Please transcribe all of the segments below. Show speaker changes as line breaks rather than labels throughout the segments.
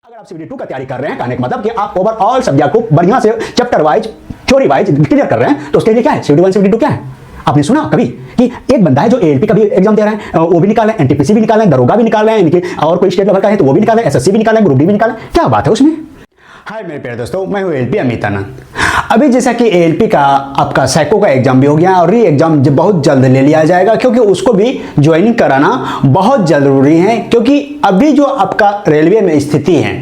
अगर आप CBT 2 का तैयारी कर रहे हैं, कहने का मतलब कि आप ओवरऑल सब्जेक्ट को बढ़िया से chapter wise theory wise clear कर रहे हैं, तो उसके लिए क्या है CBT 1 CBT 2 क्या है? आपने सुना कभी कि एक बंदा है जो ALP का भी एग्जाम दे रहा है, वो भी निकाला है, NTPC भी निकाला है, दरोगा भी निकाला है, इनके और कोई स्टेट लेवल का है तो वो भी निकाला है, SSC भी निकाला है, ग्रुप डी भी निकाला है। क्या बात है उसमें? हाय मेरे प्यारे दोस्तों, मैं हूँ ALP अमित आनंद। अभी जैसा कि ALP का आपका साइको का एग्जाम भी हो गया और री एग्जाम बहुत जल्द ले लिया जाएगा, क्योंकि उसको भी ज्वाइनिंग कराना बहुत जरूरी है। क्योंकि अभी जो आपका रेलवे में स्थिति है,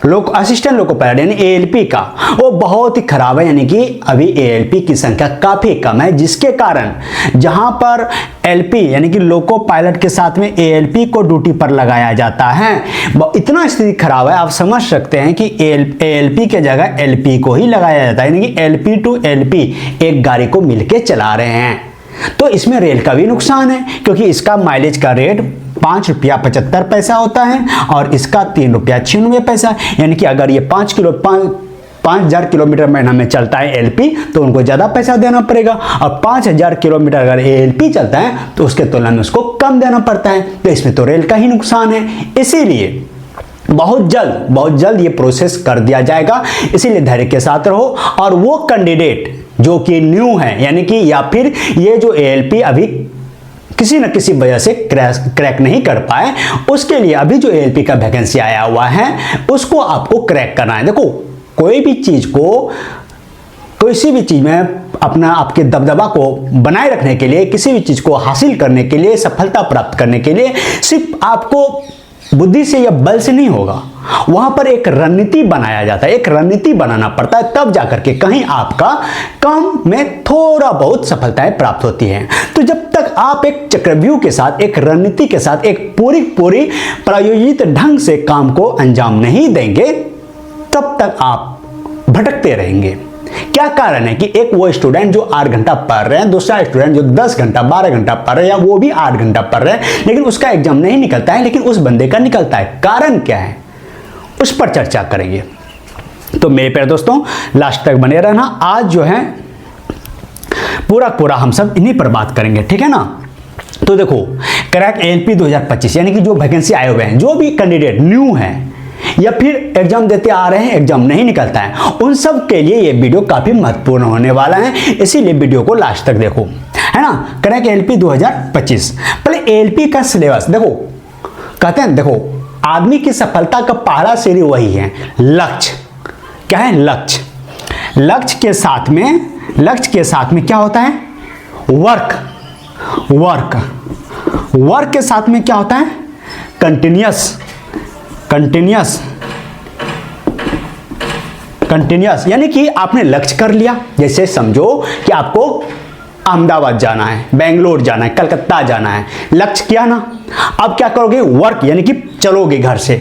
लोग असिस्टेंट लोको पायलट यानी ALP का, वो बहुत ही खराब है। यानी कि अभी ALP की संख्या काफी कम है, जिसके कारण जहां पर LP यानी कि लोको पायलट के साथ में ALP को ड्यूटी पर लगाया जाता है, इतना स्थिति खराब है। आप समझ सकते हैं कि ALP के जगह LP को ही लगाया जाता है, यानी कि LP to LP एक गाड़ी को मिलके चला रहे हैं। तो इसमें रेल का भी नुकसान है, क्योंकि इसका माइलेज का रेट 5 रुपया 75 पैसा होता है और इसका 3 रुपया 96 पैसा। यानी कि अगर ये 5,000 किलोमीटर महीना में चलता है LP तो उनको ज़्यादा पैसा देना पड़ेगा, और 5,000 किलोमीटर अगर ALP चलता है तो उसके तुलना में उसको कम देना पड़ता है। तो इसमें तो रेल का ही नुकसान है। इसीलिए बहुत जल्द ये प्रोसेस कर दिया जाएगा। इसीलिए धैर्य के साथ रहो। और वो कैंडिडेट जो कि न्यू है, यानी कि या फिर ये जो ALP अभी किसी न किसी वजह से क्रैक नहीं कर पाए, उसके लिए अभी जो ALP का वैकेंसी आया हुआ है उसको आपको क्रैक करना है। देखो, कोई भी चीज को, किसी भी चीज में अपना आपके दबदबा को बनाए रखने के लिए, किसी भी चीज को हासिल करने के लिए, सफलता प्राप्त करने के लिए सिर्फ आपको बुद्धि से या बल से नहीं होगा, वहां पर एक रणनीति बनाया जाता है, एक रणनीति बनाना पड़ता है, तब जाकर के कहीं आपका काम में थोड़ा बहुत सफलताएं प्राप्त होती हैं। तो जब तक आप एक चक्रव्यूह के साथ, एक रणनीति के साथ, एक पूरी प्रायोजित ढंग से काम को अंजाम नहीं देंगे, तब तक आप भटकते रहेंगे। क्या कारण है कि एक वो स्टूडेंट जो 8 घंटा पढ़ रहे हैं, दूसरा स्टूडेंट जो 10 घंटा 12 घंटा पढ़ रहे हैं, या वो भी 8 घंटा पढ़ रहे हैं, लेकिन उसका एग्जाम नहीं निकलता है, लेकिन उस बंदे का निकलता है। कारण क्या है, उस पर चर्चा करेंगे। तो मेरे प्यारे दोस्तों, लास्ट तक बने रहना। आज जो है पूरा हम सब इन्हीं पर बात करेंगे, ठीक है ना। तो देखो, क्रैक ALP 2025 यानी कि जो वैकेंसी आए हुए हैं, जो भी कैंडिडेट न्यू है या फिर एग्जाम देते आ रहे हैं, एग्जाम नहीं निकलता है, उन सब के लिए ये वीडियो काफी महत्वपूर्ण होने वाला है। इसीलिए वीडियो को लास्ट तक देखो, है ना। Crack ALP 2025। पहले ALP का सिलेबस देखो। कहते हैं, देखो, आदमी की सफलता का पहला सीढ़ी वही है लक्ष्य। क्या है? लक्ष्य। लक्ष्य के साथ में क्या होता है? वर्क के साथ में क्या होता है? कंटिन्यूअस। यानी कि आपने लक्ष्य कर लिया, जैसे समझो कि आपको अहमदाबाद जाना है, बेंगलोर जाना है, कलकत्ता जाना है, लक्ष्य किया ना। अब क्या करोगे? वर्क, यानी कि चलोगे, घर से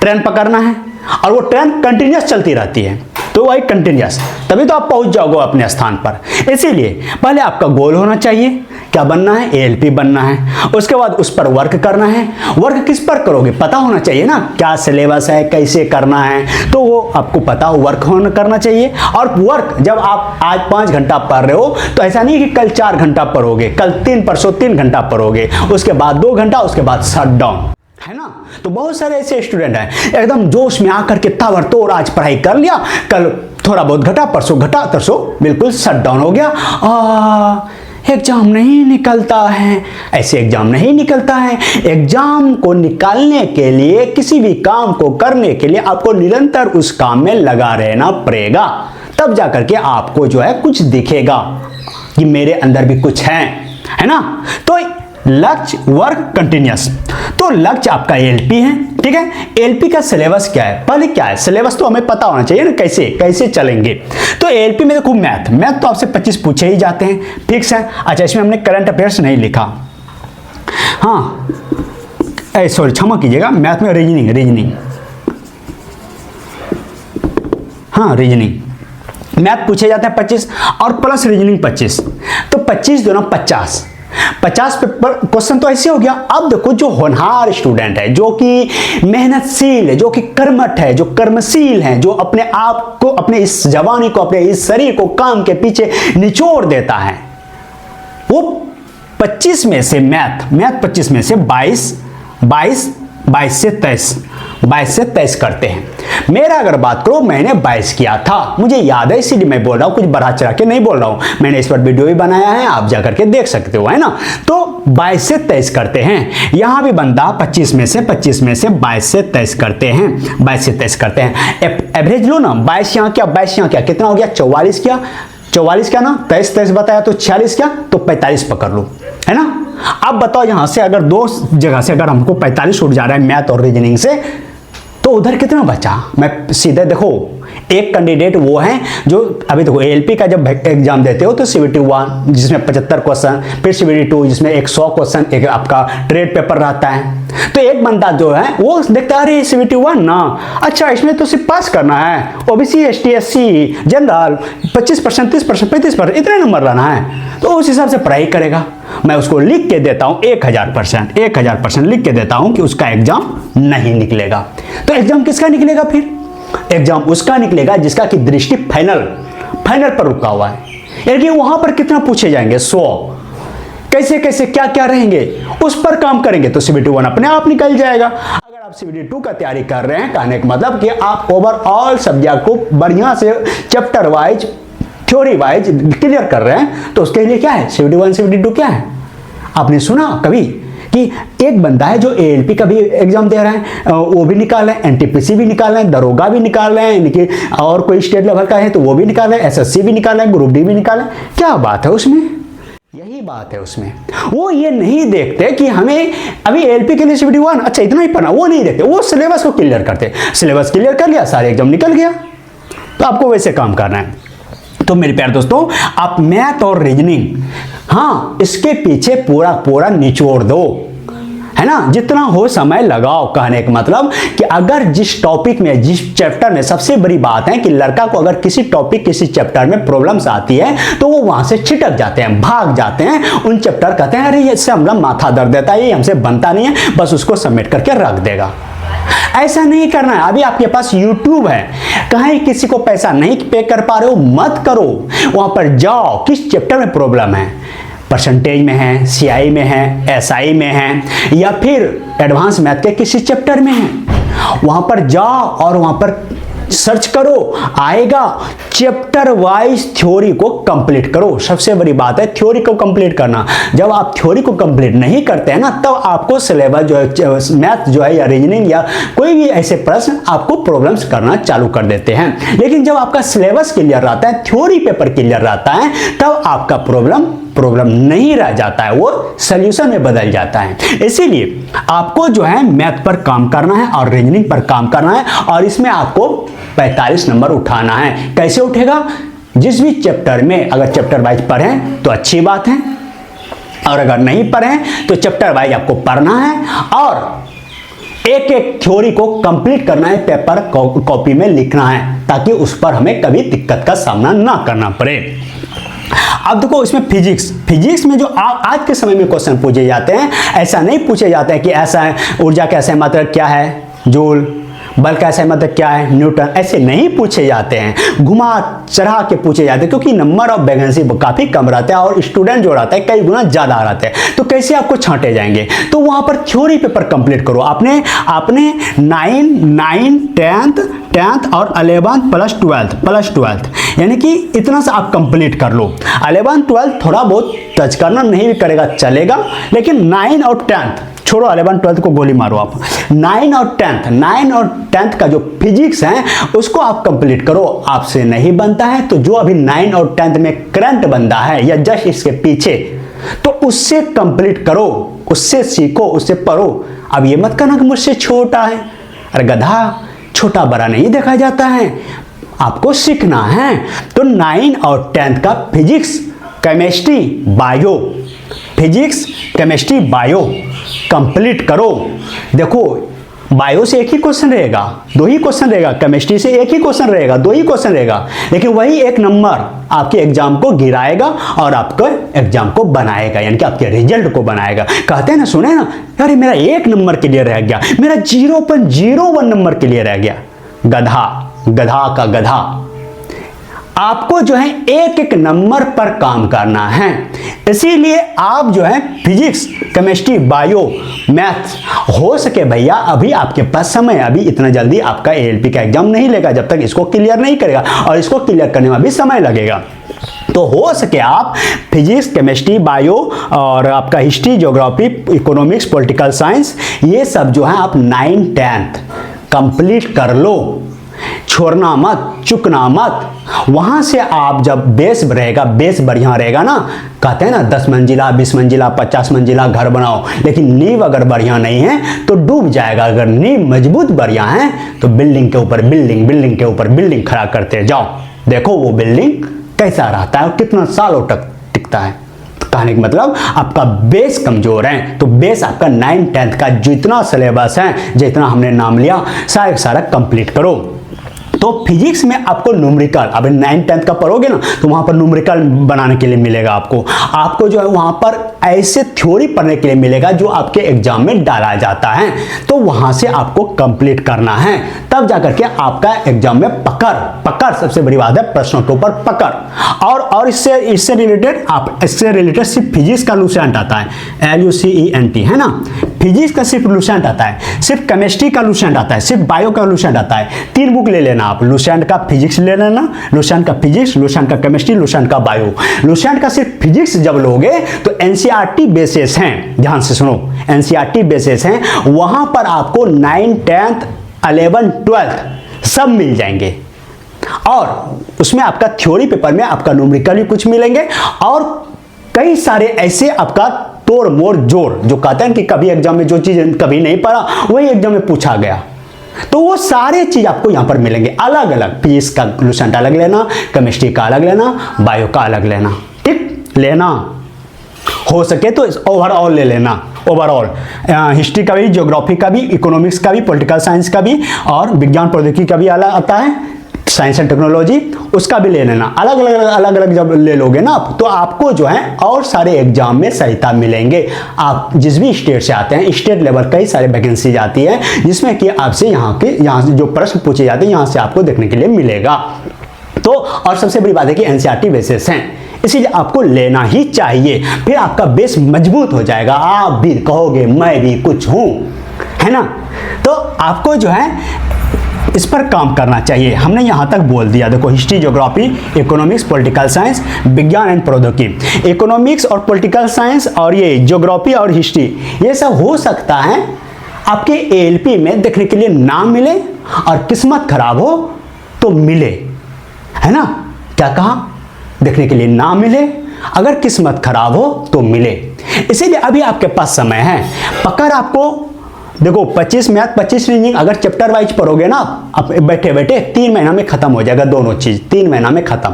ट्रेन पकड़ना है और वो ट्रेन कंटिन्यूअस चलती रहती है, तो वही कंटिन्यूअस, तभी तो आप पहुंच जाओगे अपने स्थान पर। इसीलिए पहले आपका गोल होना चाहिए, क्या बनना है? ALP बनना है। उसके बाद उस पर वर्क करना है। वर्क किस पर करोगे? पता होना चाहिए ना, क्या सिलेबस है, कैसे करना है, तो वो आपको पता हो, वर्क करना चाहिए। और वर्क जब आप आज 5 घंटा पढ़ रहे हो, तो ऐसा नहीं कि कल 4 घंटा पढ़ोगे, कल परसों 3 घंटा पढ़ोगे, उसके बाद 2 घंटा, उसके बाद शट डाउन, है ना। तो बहुत सारे ऐसे स्टूडेंट हैं एकदम जोश में आकर के ताबड़तोड़ आज पढ़ाई कर लिया, कल थोड़ा बहुत घटा, परसों घटा, तरसों बिल्कुल शट डाउन हो गया। एग्जाम नहीं निकलता है। ऐसे एग्जाम नहीं निकलता है। एग्जाम को निकालने के लिए, किसी भी काम को करने के लिए आपको निरंतर उस काम में लगा रहना पड़ेगा, तब जाकर के आपको जो है कुछ दिखेगा कि मेरे अंदर भी कुछ है ना। तो लक्ष्य, वर्क, कंटिन्यूअस। तो लक्ष्य आपका ALP है, ठीक है। ALP का सिलेबस क्या है? पहले क्या है सिलेबस, तो हमें पता होना चाहिए ना, कैसे चलेंगे। तो ALP में देखो, मैथ तो आपसे 25 पूछे ही जाते हैं, फिक्स है। अच्छा, इसमें हमने करंट अफेयर्स नहीं लिखा, हाँ सॉरी क्षमा कीजिएगा, मैथ में रीजनिंग, हाँ रीजनिंग मैथ पूछे जाते हैं 25 और प्लस रीजनिंग 25, तो 25 दूना 50 पेपर क्वेश्चन तो ऐसे हो गया। अब देखो, जो होनहार स्टूडेंट है, जो कि मेहनतशील है, जो कि कर्मठ है, जो कर्मशील है, जो अपने आप को, अपने इस जवानी को, अपने इस शरीर को काम के पीछे निचोड़ देता है, वो 25 में से मैथ 25 में से 22 से 23 22 से 23 करते हैं। मेरा अगर बात करो, मैंने 22 किया था, मुझे याद है, इसीलिए मैं बोल रहा हूँ, कुछ बढ़ा चढ़ा के नहीं बोल रहा हूँ। मैंने इस पर वीडियो भी बनाया है, आप जाकर के देख सकते हो, है ना। तो 22 से 23 करते हैं। यहाँ भी बंदा 25 में से 22 से 23 करते हैं, 22 से 23 करते हैं। एवरेज लो ना, 22 यहाँ क्या, 22 यहाँ क्या, कितना हो गया, 44 क्या, 44 क्या ना, 23 बताया तो 46 क्या, तो 45 पकड़ लो, है ना। अब बताओ, यहां से अगर दो जगह से अगर हमको 45 उठ जा रहा है मैथ और रीजनिंग से, तो उधर कितना बचा। मैं सीधे देखो, एक कैंडिडेट वो है जो अभी देखो एएलपी का जब एग्जाम देते हो तो CBT 1 जिसमें 75 क्वेश्चन, फिर CBT 2 जिसमें 100 क्वेश्चन, एक आपका ट्रेड पेपर रहता है। तो एक बंदा जो है वो देखता है, अरे CBT 1 ना, अच्छा इसमें तो सिर्फ पास करना है, OBC ST SC जनरल 25%, 30%, 35% इतने नंबर लाना है, तो उस हिसाब से पढ़ाई करेगा। मैं उसको लिख के देता हूं 1000% लिख के देता हूं कि उसका एग्जाम नहीं निकलेगा। तो एग्जाम किसका निकलेगा फिर? एग्जाम उसका निकलेगा जिसका की दृष्टि फाइनल पर रुका हुआ है, यानी कि वहां पर कितना पूछे जाएंगे, 100, कैसे कैसे क्या क्या रहेंगे, उस पर काम करेंगे तो CBT 1 अपने आप निकल जाएगा। अगर आप CBT 2 का तैयारी कर रहे हैं, कहने का मतलब कि आप ओवरऑल सब्जेक्ट को बढ़िया से chapter wise, theory wise clear कर रहे हैं, तो उसके लिए क्या है, CBT 1 CBT 2 क्या है। आपने सुना कभी कि एक बंदा है जो ALP का भी एग्जाम दे रहा है, वो भी निकाल रहे हैं, NTPC भी निकाल रहे हैं, दरोगा भी निकाल रहे हैं, यानी कि और कोई स्टेट लेवल का है तो वो भी निकाल रहे हैं, SSC भी निकाल रहे हैं, ग्रुप डी भी निकाल रहे हैं। क्या बात है उसमें, यही बात है उसमें। वो ये नहीं देखते कि हमें अभी ALP के लिए CBT 1 अच्छा इतना ही पढ़ना, वो नहीं देखते, वो सिलेबस को क्लियर करते, सिलेबस क्लियर कर लिया, सारे एग्जाम निकल गया। तो आपको वैसे काम करना है। तो मेरे प्यारे दोस्तों, आप मैथ और रीजनिंग, हाँ इसके पीछे पूरा निचोड़ दो, है ना, जितना हो समय लगाओ। कहने का मतलब कि अगर जिस टॉपिक में, जिस चैप्टर में, सबसे बड़ी बात है कि लड़का को अगर किसी टॉपिक, किसी चैप्टर में प्रॉब्लम्स आती है तो वो वहां से छिटक जाते हैं, भाग जाते हैं उन चैप्टर, कहते हैं अरे इससे हमारा माथा दर्द देता है, ये हमसे बनता नहीं है, बस उसको सबमिट करके रख देगा। ऐसा नहीं करना है। अभी आपके पास YouTube है, कहीं किसी को पैसा नहीं पे कर पा रहे हो, मत करो, वहां पर जाओ, किस चैप्टर में प्रॉब्लम है, परसेंटेज में है, CI में है, SI में है, या फिर एडवांस मैथ के किसी चैप्टर में है, वहां पर जाओ और वहां पर सर्च करो, आएगा। चैप्टर वाइज थ्योरी को कंप्लीट करो। सबसे बड़ी बात है थ्योरी को कंप्लीट करना। जब आप थ्योरी को कंप्लीट नहीं करते हैं ना, तब आपको सिलेबस जो है, मैथ जो है या रीजनिंग या कोई भी ऐसे प्रश्न आपको प्रॉब्लम्स करना चालू कर देते हैं। लेकिन जब आपका सिलेबस क्लियर रहता है, थ्योरी पेपर क्लियर रहता है, तब आपका प्रॉब्लम नहीं रह जाता है, वो सॉल्यूशन में बदल जाता है। इसीलिए आपको जो है मैथ पर काम करना है और रीजनिंग पर काम करना है, और इसमें आपको 45 नंबर उठाना है। कैसे उठेगा? जिस भी चैप्टर में अगर चैप्टर वाइज पढ़ें तो अच्छी बात है, और अगर नहीं पढ़ें तो चैप्टर वाइज आपको पढ़ना है और एक एक थ्योरी को कंप्लीट करना है, पेपर कॉपी में लिखना है, ताकि उस पर हमें कभी दिक्कत का सामना ना करना पड़े। अब देखो इसमें फिजिक्स में जो आज के समय में क्वेश्चन पूछे जाते हैं, ऐसा नहीं पूछे जाते हैं कि ऐसा है, ऊर्जा का ऐसा मतलब क्या है, जूल, बल का ऐसा मतलब क्या है, न्यूटन, ऐसे नहीं पूछे जाते हैं, घुमा चढ़ा के पूछे जाते हैं, क्योंकि नंबर ऑफ वैकेंसी काफी कम रहता है और स्टूडेंट जो रहता है कई गुना ज्यादा रहते हैं, तो कैसे आपको छांटे जाएंगे। तो वहां पर थ्योरी पेपर कंप्लीट करो। आपने 9 10th और 11th प्लस 12th यानी कि इतना सा आप कंप्लीट कर लो। 11th 12th थोड़ा बहुत टच करना नहीं भी करेगा चलेगा, लेकिन 9 और 10th छोड़ो, 11 12 को गोली मारो आप। 9 और 10th का जो फिजिक्स है उसको आप कंप्लीट करो। आपसे नहीं बनता है तो जो अभी 9 और 10th में करंट बंदा है या जस्ट इसके पीछे, तो उससे कंप्लीट करो, उससे सीखो, उससे पढ़ो। अब ये मत कहना कि मुझसे छोटा है, अरे गधा, छोटा बड़ा नहीं देखा जाता है, आपको सीखना है। तो 9 और 10th का फिजिक्स, केमिस्ट्री, बायो कंप्लीट करो। देखो बायो से एक ही क्वेश्चन रहेगा, 2 ही क्वेश्चन रहेगा, केमिस्ट्री से एक ही क्वेश्चन रहेगा, 2 ही क्वेश्चन रहेगा, लेकिन वही एक नंबर आपके एग्जाम को गिराएगा और आपको एग्जाम को बनाएगा, यानी कि आपके रिजल्ट को बनाएगा। कहते हैं ना, सुने ना, अरे मेरा 1 नंबर के लिए रह गया, मेरा 0.01 नंबर के लिए रह गया। गधा का गधा। आपको जो है एक एक नंबर पर काम करना है। इसीलिए आप जो है फिजिक्स, केमिस्ट्री, बायो, मैथ्स हो सके भैया अभी आपके पास समय है, अभी इतना जल्दी आपका एएलपी का एग्जाम नहीं लेगा जब तक इसको क्लियर नहीं करेगा, और इसको क्लियर करने में भी समय लगेगा। तो हो सके आप फिजिक्स, केमिस्ट्री, बायो और आपका history, geography, economics, political science, ये सब जो है आप 9, 10th कंप्लीट कर लो, छोड़ना मत, चुकना मत। वहां से आप जब बेस रहेगा, बेस बढ़िया रहेगा ना, कहते हैं ना 10 मंजिला, 20 मंजिला, 50 मंजिला घर बनाओ, लेकिन नींव अगर बढ़िया नहीं है तो डूब जाएगा। अगर नींव मजबूत बढ़िया है तो बिल्डिंग के ऊपर बिल्डिंग, बिल्डिंग के ऊपर बिल्डिंग खड़ा करते जाओ, देखो वो बिल्डिंग कैसा रहता है और कितना सालों तक टिकता है। कहने का मतलब आपका बेस कमजोर है, तो बेस आपका 9, 10th का जितना सिलेबस है, जितना हमने नाम लिया, सारा कंप्लीट करो। तो फिजिक्स में आपको न्यूमेरिकल, अभी 9, 10th का पढ़ोगे ना तो वहां पर न्यूमेरिकल बनाने के लिए मिलेगा आपको जो है वहां पर ऐसे थ्योरी पढ़ने के लिए मिलेगा जो आपके एग्जाम में डाला जाता है, तो वहां से आपको कंप्लीट करना है, तब जाकर के आपका एग्जाम में पकड़ सबसे बड़ी बात है, प्रश्नों के ऊपर पकड़। और इससे रिलेटेड सिर्फ फिजिक्स का लुसेंट आता है, LUCENT है ना, फिजिक्स का सिर्फ लुसेंट आता है, सिर्फ केमिस्ट्री का लुसेंट आता है, सिर्फ बायो का लुसेंट आता है। 3 बुक ले लेना आप, लुसेंट का फिजिक्स ले लेना, लुसेंट का फिजिक्स, लुसेंट का केमिस्ट्री, लुसेंट का बायो। लुसेंट का सिर्फ फिजिक्स जब लोगे तो एनसीईआरटी बेसिस हैं, ध्यान से सुनो, एनसीईआरटी बेसिस हैं, वहां पर आपको 9, 10th, 11, 12th सब मिल जाएंगे, और उसमें आपका थ्योरी पेपर में आपका न्यूमेरिकल भी कुछ मिलेंगे, और कई सारे ऐसे आपका तोड़ मोड़ जोड़, जो कहते हैं कि कभी एग्जाम में जो चीज कभी नहीं पढ़ा वही एग्जाम में पूछा गया, तो वो सारे चीज आपको यहां पर मिलेंगे अलग अलग। फिजिक्स का लुसेंट अलग लेना, केमिस्ट्री का अलग लेना, बायो का अलग लेना, ठीक लेना, हो सके तो ओवरऑल ले लेना, ओवरऑल हिस्ट्री का भी, ज्योग्राफी का भी, इकोनॉमिक्स का भी, पॉलिटिकल साइंस का भी, और विज्ञान प्रौद्योगिकी का भी अलग आता है, साइंस एंड टेक्नोलॉजी उसका भी ले लेना। अलग अलग जब ले लोगे ना आप, तो आपको जो है और सारे एग्जाम में सहायता मिलेंगे। आप जिस भी स्टेट से आते हैं, स्टेट लेवल कई सारे वैकेंसी आती है जिसमें कि आपसे यहाँ से जो प्रश्न पूछे जाते हैं यहाँ से आपको देखने के लिए मिलेगा। तो और सबसे बड़ी बात है कि एनसीईआरटी बेसिस हैं, इसीलिए आपको लेना ही चाहिए, फिर आपका बेस मजबूत हो जाएगा, आप भी कहोगे मैं भी कुछ हूं, है ना। तो आपको जो है इस पर काम करना चाहिए। हमने यहां तक बोल दिया, देखो history, geography, economics, political science, विज्ञान एंड प्रौद्योगिकी। इकोनॉमिक्स और पॉलिटिकल साइंस और ये ज्योग्राफी और हिस्ट्री, ये सब हो सकता है आपके एएलपी में देखने के लिए ना मिले, और किस्मत खराब हो तो मिले, है ना। क्या कहा, देखने के लिए ना मिले, अगर किस्मत खराब हो तो मिले। इसीलिए अभी आपके पास समय है, पकड़ आपको देखो 25 मैथ, 25 रीजनिंग, अगर चैप्टर वाइज पढ़ोगे ना आप बैठे बैठे 3 महीना में खत्म हो जाएगा, दोनों चीज 3 महीना में खत्म,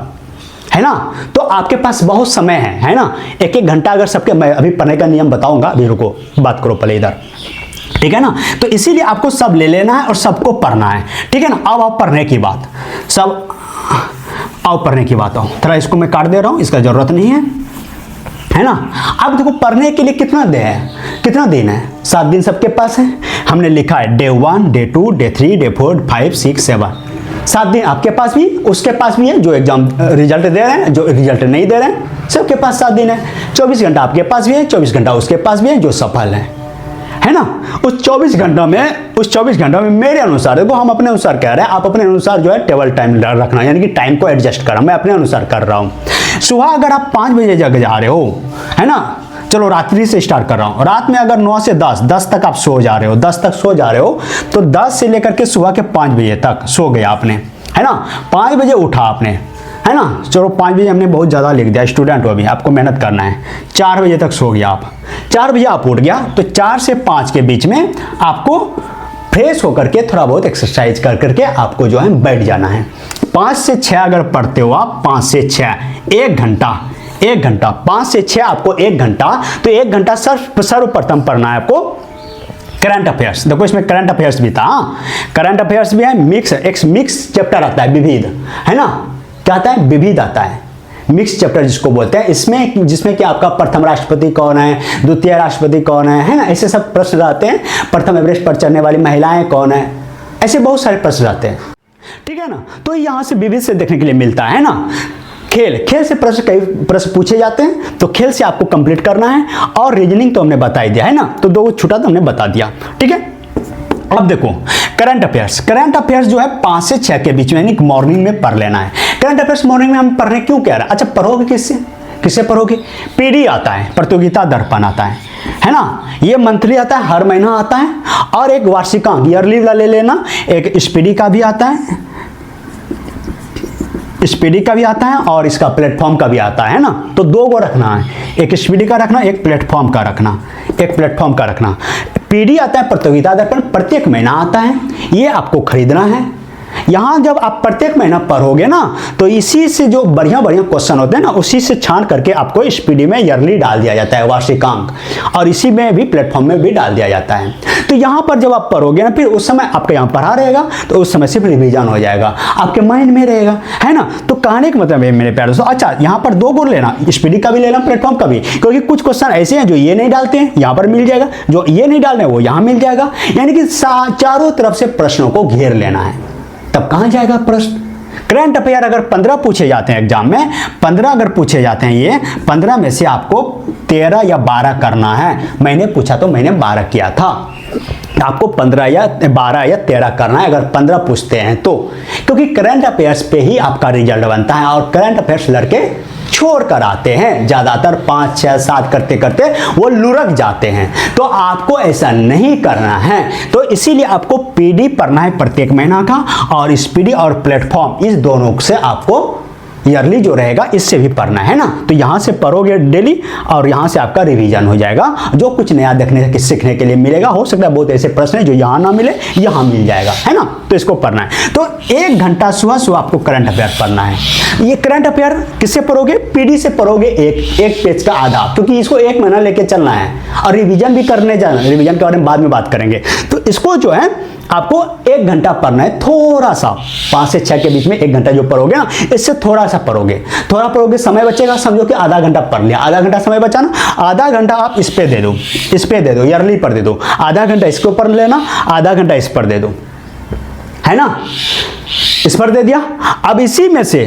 है ना। तो आपके पास बहुत समय है ना। 1-1 घंटा अगर सबके, मैं अभी पढ़ने का नियम बताऊंगा, अभी रुको बात करो पहले इधर, ठीक है ना। तो इसीलिए आपको सब ले लेना है और सबको पढ़ना है, ठीक है ना। अब आप पढ़ने की बात, सब आओ पढ़ने की बात आओ, थोड़ा इसको मैं काट दे रहा हूं, इसका जरूरत नहीं है ना। अब देखो पढ़ने के लिए कितना दिन है, 7 दिन सबके पास है। हमने लिखा है डे 1, डे 2, डे 3, डे 4, 5, 6, 7, 7 दिन आपके पास भी, उसके पास भी है, जो एग्जाम रिजल्ट दे रहे हैं, जो रिजल्ट नहीं दे रहे हैं, सबके पास 7 दिन है। 24 घंटा आपके पास भी है, 24 घंटा उसके पास भी है, जो सफल है ना। उस 24 घंटों में मेरे अनुसार, देखो हम अपने अनुसार कह रहे हैं, आप अपने अनुसार जो है टेबल टाइम रखना, यानी कि टाइम को एडजस्ट करना, मैं अपने अनुसार कर रहा हूं। सुबह अगर आप 5 बजे जग जा रहे हो, है ना, चलो रात्रि से स्टार्ट कर रहा हूं, रात में अगर 9 से 10 तक आप सो जा रहे हो, 10 तक सो जा रहे हो, तो 10 से लेकर के सुबह के 5 बजे तक सो गया आपने, है ना। 5 बजे उठा आपने, है ना, चलो 5 बजे हमने बहुत ज़्यादा लिख दिया, स्टूडेंट हो अभी, आपको मेहनत करना है। 4 बजे तक सो गया आप, 4 बजे आप उठ गया, तो 4 से 5 के बीच में आपको फ्रेश होकर के थोड़ा बहुत एक्सरसाइज कर करके आपको जो है बैठ जाना है। 5 से 6 अगर पढ़ते हो आप, 5 से 6 1 घंटा, 5 से 6 आपको 1 घंटा, तो 1 घंटा सर्वप्रथम पढ़ना है आपको करंट अफेयर्स। देखो इसमें करंट अफेयर्स भी था, करंट अफेयर्स भी है, मिक्स चैप्टर आता है, विविध, है ना। क्या आता है, विविध आता है, मिक्स चैप्टर जिसको बोलते हैं, इसमें जिसमें कि आपका प्रथम राष्ट्रपति कौन है, द्वितीय राष्ट्रपति कौन है ना, ऐसे सब प्रश्न आते हैं। प्रथम एवरेस्ट पर चढ़ने वाली महिलाएं कौन है, ऐसे बहुत सारे प्रश्न आते हैं। ठीक है ना। तो यहाँ से विविध से देखने के लिए मिलता है ना। खेल से प्रश्न, कई प्रश्न पूछे जाते हैं, तो खेल से आपको कंप्लीट करना है। और रीजनिंग तो हमने बता ही दिया है ना, तो 2 छूटा तो हमने बता दिया, ठीक है। अब देखो करंट अफेयर्स जो है 5 से 6 के बीच में यानी मॉर्निंग में पढ़ लेना है। करंट अफेयर्स मॉर्निंग में हम पढ़ने क्यों कह रहे हैं? अच्छा, पढ़ोगे किससे पढ़ोगे? पीडी आता है, प्रतियोगिता दर्पण आता है ना। ये मंथली आता है, हर महीना आता है। और एक वार्षिकांक ईयरली वाला ले लेना, एक स्पीडी का भी आता है, स्पीडी का भी आता है और इसका प्लेटफॉर्म का भी आता है ना। तो 2 को रखना है, एक स्पीडी का रखना, एक प्लेटफॉर्म का रखना। पीडी आता है प्रतियोगिता दर्पण, प्रत्येक महीना आता है, ये आपको खरीदना है। यहाँ जब आप प्रत्येक महीना पढ़ोगे ना, तो इसी से जो बढ़िया क्वेश्चन होते हैं ना, उसी से छान करके आपको स्पीडी में ईयरली डाल दिया जाता है, वार्षिकांक, और इसी में भी प्लेटफॉर्म में भी डाल दिया जाता है। तो यहाँ पर जब आप पढ़ोगे ना, फिर उस समय आपका यहाँ पढ़ा रहेगा, तो उस समय सिर्फ रिवीजन हो जाएगा, आपके माइंड में रहेगा, है ना। तो कहने का मतलब है मेरे प्यारे दोस्तों, अच्छा यहाँ पर 2 गुण लेना, स्पीडी का भी लेना, प्लेटफॉर्म का भी, क्योंकि कुछ क्वेश्चन ऐसे हैं जो ये नहीं डालते हैं, यहाँ पर मिल जाएगा, जो ये नहीं डालने वो यहाँ मिल जाएगा। यानी कि चारों तरफ से प्रश्नों को घेर लेना है। तब कहां जाएगा प्रश्न? करंट अफेयर अगर 15 पूछे जाते हैं एग्जाम में, 15 अगर पूछे जाते हैं, ये 15 में से आपको 13 या 12 करना है। मैंने पूछा तो मैंने 12 किया था, आपको 15 या 12 या 13 करना है अगर 15 पूछते हैं तो, क्योंकि करंट अफेयर्स पे ही आपका रिजल्ट बनता है। और करंट अफेयर्स लड़के छोड़ कर आते हैं, ज्यादातर 5, 6, 7 करते करते वो लुढ़क जाते हैं। तो आपको ऐसा नहीं करना है, तो इसीलिए आपको पीडी पढ़ना है प्रत्येक महीना का, और स्पीडी और प्लेटफॉर्म, इस दोनों से आपको ईयरली जो रहेगा इससे भी पढ़ना है ना। तो यहाँ से पढ़ोगे डेली, और यहाँ से आपका रिवीजन हो जाएगा। जो कुछ नया देखने सीखने के लिए मिलेगा, हो सकता है बहुत ऐसे प्रश्न है जो यहाँ ना मिले, यहाँ मिल जाएगा, है ना। तो इसको पढ़ना है। तो 1 घंटा सुबह आपको करंट अफेयर पढ़ना है। ये करंट अफेयर किससे पढ़ोगे? पीडी से पढ़ोगे, एक पेज का आधा, क्योंकि इसको 1 महीना लेके चलना है, और रिवीजन भी करने जाना। रिवीजन के बारे में बाद में बात करेंगे। तो इसको जो है आपको 1 घंटा पढ़ना है, थोड़ा सा 5 से 6 के बीच में 1 घंटा जो पढ़ोगे ना, इससे थोड़ा सा पढ़ोगे, समय बचेगा। समझो कि आधा घंटा पढ़ लिया, आधा घंटा समय बचा ना, आधा घंटा आप इस पे दे दो, ईयरली पर दे दो, आधा घंटा इसके ऊपर लेना, आधा घंटा इस पर दे दो, है ना। इस पर दे दिया। अब इसी में से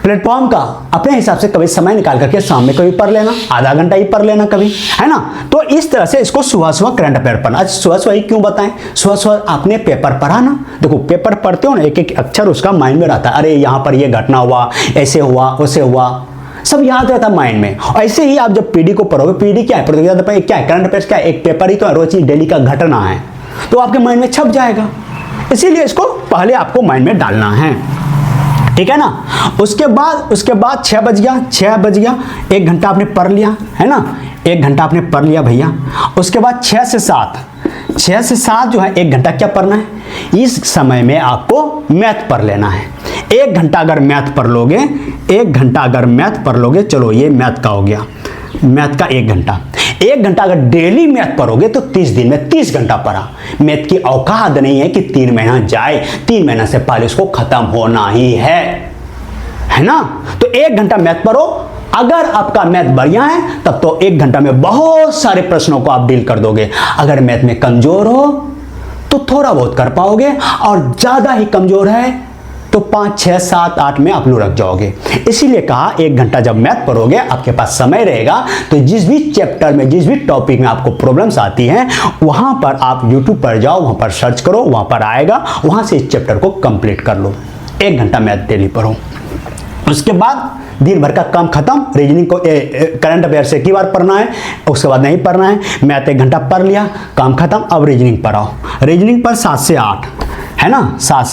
प्लेटफॉर्म का अपने हिसाब से कभी समय निकाल करके शाम में कभी पढ़ लेना, आधा घंटा ही पढ़ लेना कभी, है ना। तो इस तरह से इसको सुबह करंट अफेयर पढ़ना। आज सुबह ही क्यों बताएं? सुबह आपने पेपर पढ़ा ना, देखो पेपर पढ़ते हो ना, एक एक अक्षर उसका माइंड में रहता है। अरे यहाँ पर ये घटना हुआ, ऐसे हुआ, वैसे हुआ, सब याद रहता है माइंड में। ऐसे ही आप जब पीडी को पढ़ोगे, पीडी क्या है, प्रतियोगिता क्या है, करंट अफेयर्स क्या है, एक पेपर ही तो रोज डेली का घटना है, तो आपके माइंड में छप जाएगा। इसीलिए इसको पहले आपको माइंड में डालना है, ठीक है ना। उसके बाद 6 बज गया, 1 घंटा आपने पढ़ लिया, है ना, 1 घंटा आपने पढ़ लिया भैया। उसके बाद 6 से 7 जो है 1 घंटा क्या पढ़ना है? इस समय में आपको मैथ पढ़ लेना है। 1 घंटा अगर मैथ पढ़ लोगे, चलो ये मैथ का हो गया, मैथ का 1 घंटा। 1 घंटा अगर डेली मैथ पढ़ोगे तो 30 दिन में 30 घंटा पढ़ा। मैथ की औकात नहीं है कि 3 महीना जाए, 3 महीना से पहले उसको खत्म होना ही है ना। तो 1 घंटा मैथ पढ़ो। अगर आपका मैथ बढ़िया है तब तो 1 घंटा में बहुत सारे प्रश्नों को आप डील कर दोगे। अगर मैथ में कमजोर हो तो थोड़ा बहुत कर पाओगे, और ज्यादा ही कमजोर है तो 5, 6, 7, 8 में आप लुढ़क जाओगे। इसीलिए कहा 1 घंटा जब मैथ पढ़ोगे, आपके पास समय रहेगा, तो जिस भी चैप्टर में, जिस भी टॉपिक में आपको प्रॉब्लम्स आती हैं, वहां पर आप YouTube पर जाओ, वहां पर सर्च करो, वहां पर आएगा, वहां से इस चैप्टर को कंप्लीट कर लो। 1 घंटा मैथ डेली पढ़ो। उसके बाद दिन भर का काम खत्म। रीजनिंग को करंट अफेयर से एक ही बार पढ़ना है, उसके बाद नहीं पढ़ना है। मैथ 1 घंटा पढ़ लिया, काम खत्म। अब रीजनिंग पढ़ाओ। रीजनिंग पर 7 से 8, है ना, 7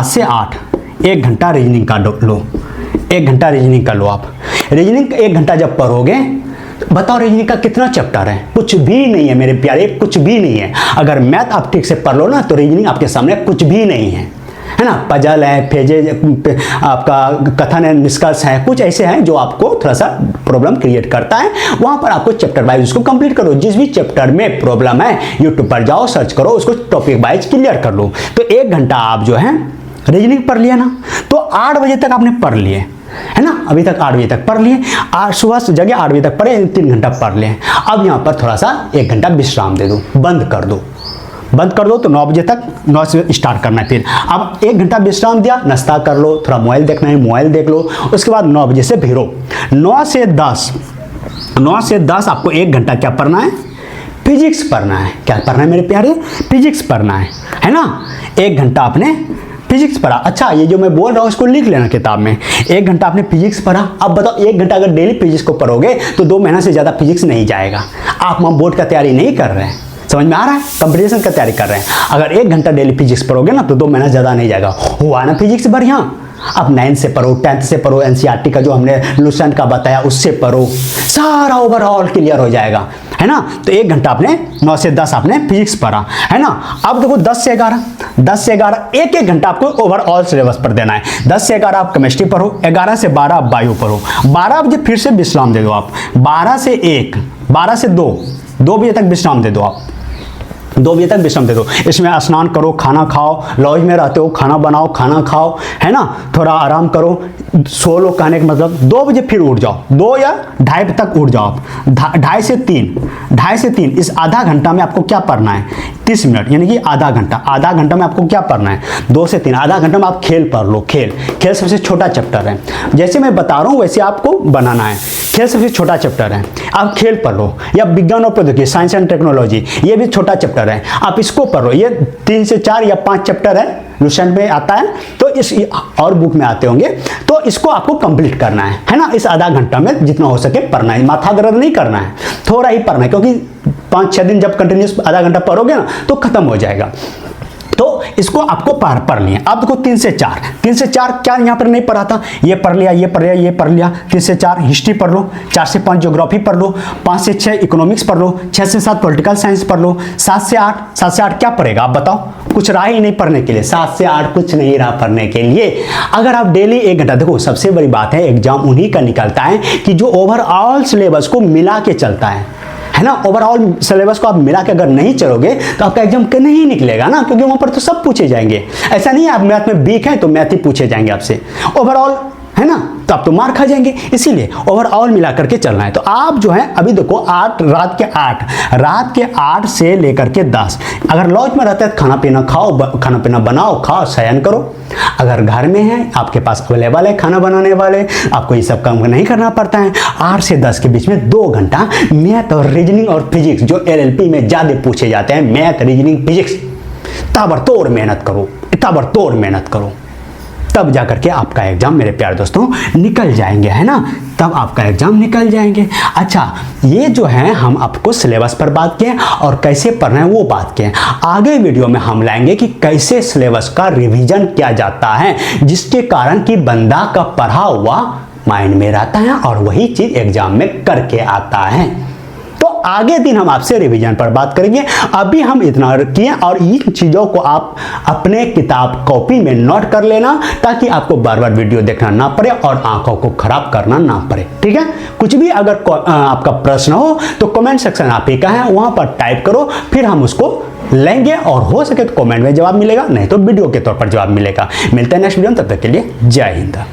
से 8 1 घंटा रीजनिंग का लो, 1 घंटा रीजनिंग का लो आप। रीजनिंग 1 घंटा जब पढ़ोगे, बताओ रीजनिंग का कितना चैप्टर है? कुछ भी नहीं है मेरे प्यारे, कुछ भी नहीं है। अगर मैथ आप ठीक से पढ़ लो ना, तो रीजनिंग आपके सामने कुछ भी नहीं है ना। पजल है, फेजेज, आपका कथन है, निष्कर्ष है, कुछ ऐसे हैं जो आपको थोड़ा सा प्रॉब्लम क्रिएट करता है। वहां पर आपको चैप्टर वाइज उसको कंप्लीट करो। जिस भी चैप्टर में प्रॉब्लम है, यूट्यूब पर जाओ, सर्च करो, उसको टॉपिक वाइज क्लियर कर लो। तो 1 घंटा आप जो है रीजनिंग पढ़ लिया ना, तो 8 बजे तक आपने पढ़ लिए, है ना। अभी तक 8 बजे तक पढ़ लिए, सुबह से जगह 8 बजे तक पढ़े, 3 घंटा पढ़ लिए। अब यहाँ पर थोड़ा सा 1 घंटा विश्राम दे दो, बंद कर दो, बंद कर दो तो 9 बजे तक, 9 से स्टार्ट करना है। फिर अब 1 घंटा विश्राम दिया, नाश्ता कर लो, थोड़ा मोबाइल देखना है मोबाइल देख लो, उसके बाद 9 बजे से भिड़ो। 9 से 10 आपको 1 घंटा क्या पढ़ना है? फिजिक्स पढ़ना है। क्या पढ़ना है मेरे प्यारे? फिजिक्स पढ़ना है ना। 1 घंटा आपने फिजिक्स पढ़ा। अच्छा, ये जो मैं बोल रहा हूँ इसको लिख लेना किताब में। 1 घंटा आपने फिजिक्स पढ़ा। अब बताओ 1 घंटा अगर डेली फिजिक्स को पढ़ोगे तो 2 महीना से ज़्यादा फिजिक्स नहीं जाएगा। आप वहाँ बोर्ड का तैयारी नहीं कर रहे हैं, समझ में आ रहा है? कंपटीशन का तैयारी कर रहे हैं। अगर 1 घंटा डेली फिजिक्स पढ़ोगे ना तो 2 महीना ज़्यादा नहीं जाएगा। हुआ ना फिजिक्स बढ़िया? अब 9 से पढ़ो, 10th से पढ़ो, एनसीईआरटी का जो हमने लुसेंट का बताया उससे पढ़ो, सारा ओवरऑल क्लियर हो जाएगा, है ना। तो 1 घंटा आपने 9 से 10 आपने फिजिक्स पढ़ा, है ना। अब देखो 10 से 11 एक घंटा आपको ओवरऑल सिलेबस पर देना है। 10 से 11 आप केमिस्ट्री पढ़ो, 11 से 12 आप बायो पढ़ो, 12 बजे फिर से विश्राम दे दो आप, 12 से 1, 12 से 2 बजे तक विश्राम दे दो आप, 2 बजे तक विश्राम दे दो। इसमें स्नान करो, खाना खाओ, लॉज में रहते हो, खाना बनाओ, खाना खाओ, है ना, थोड़ा आराम करो, सो लो। कहने का मतलब 2 बजे फिर उठ जाओ, 2 या 2:30 बजे तक उठ जाओ आप, 2:30 से 3, इस आधा घंटा में आपको क्या पढ़ना है? 30 मिनट, यानी कि आधा घंटा में आपको क्या पढ़ना है? 2 से 3, आधा घंटा में आप खेल पढ़ लो। खेल सबसे छोटा चैप्टर है, जैसे मैं बता रहा हूँ वैसे आपको बनाना है। खेल सबसे छोटा चैप्टर है, आप खेल पढ़ लो। या विज्ञान और प्रौद्योगिकी, साइंस एंड टेक्नोलॉजी, ये भी छोटा चैप्टर है, आप इसको पढ़ लो। ये 3 से 4 या 5 चैप्टर है, लुसेंट में आता है, तो इस और बुक में आते होंगे, तो इसको आपको कंप्लीट करना है ना। इस आधा घंटा में जितना हो सके पढ़ना है, माथा दर्द नहीं करना है, थोड़ा ही पढ़ना है, क्योंकि 5-6 दिन जब कंटिन्यूस आधा घंटा पढ़ोगे ना तो खत्म हो जाएगा। तो इसको आपको पढ़ लिया। अब देखो 3 से 4 क्या यहाँ पर नहीं पढ़ा था? ये पढ़ लिया, ये पढ़ लिया, ये पढ़ लिया। 3 से 4 हिस्ट्री पढ़ लो, 4 से 5 ज्योग्राफी पढ़ लो, 5 से 6 इकोनॉमिक्स पढ़ लो, 6 से 7 पॉलिटिकल साइंस पढ़ लो, 7 से 8 क्या पढ़ेगा आप बताओ? कुछ रहा ही नहीं पढ़ने के लिए। 7 से 8 कुछ नहीं रहा पढ़ने के लिए। अगर आप डेली 1 घंटा, देखो सबसे बड़ी बात है एग्जाम उन्हीं का निकलता है कि जो ओवरऑल सिलेबस को मिला के चलता है ना। ओवरऑल सिलेबस को आप मिला के अगर नहीं चलोगे तो आपका एग्जाम नहीं निकलेगा ना, क्योंकि वहां पर तो सब पूछे जाएंगे। ऐसा नहीं है आप मैथ में वीक हैं तो मैथ ही पूछे जाएंगे आपसे, ओवरऑल, है ना, तो आप तो मार खा जाएंगे। इसीलिए ओवरऑल मिला करके चलना है। तो आप जो है अभी देखो रात के 8 से लेकर के 10, अगर लॉज में रहता है खाना पीना खाओ, खाना पीना बनाओ, खाओ, शयन करो। अगर घर में है आपके पास अवेलेबल है खाना बनाने वाले, आपको ये सब काम नहीं करना पड़ता है। 8 से 10 के बीच में 2 घंटा मैथ और रीजनिंग और फिजिक्स, जो LLP में ज्यादा पूछे जाते हैं, मैथ, रीजनिंग, फिजिक्स, ताबड़तोड़ मेहनत करो, तब जाकर के आपका एग्जाम मेरे प्यारे दोस्तों निकल जाएंगे, है ना। तब आपका एग्जाम निकल जाएंगे। अच्छा, ये जो है हम आपको सिलेबस पर बात किए और कैसे पढ़ना है वो बात किए। आगे वीडियो में हम लाएंगे कि कैसे सिलेबस का रिवीजन किया जाता है, जिसके कारण कि बंदा का पढ़ा हुआ माइंड में रहता है और वही चीज एग्जाम में करके आता है। तो आगे दिन हम आपसे रिवीजन पर बात करेंगे। अभी हम इतना किए और इन चीजों को आप अपने किताब कॉपी में नोट कर लेना, ताकि आपको बार बार वीडियो देखना ना पड़े और आंखों को खराब करना ना पड़े। ठीक है, कुछ भी अगर आपका प्रश्न हो तो कमेंट सेक्शन आप ही का है, वहां पर टाइप करो, फिर हम उसको लेंगे और हो सके तो कमेंट में जवाब मिलेगा, नहीं तो वीडियो के तौर पर जवाब मिलेगा। मिलते हैं नेक्स्ट वीडियो में, तब तक के लिए जय हिंद।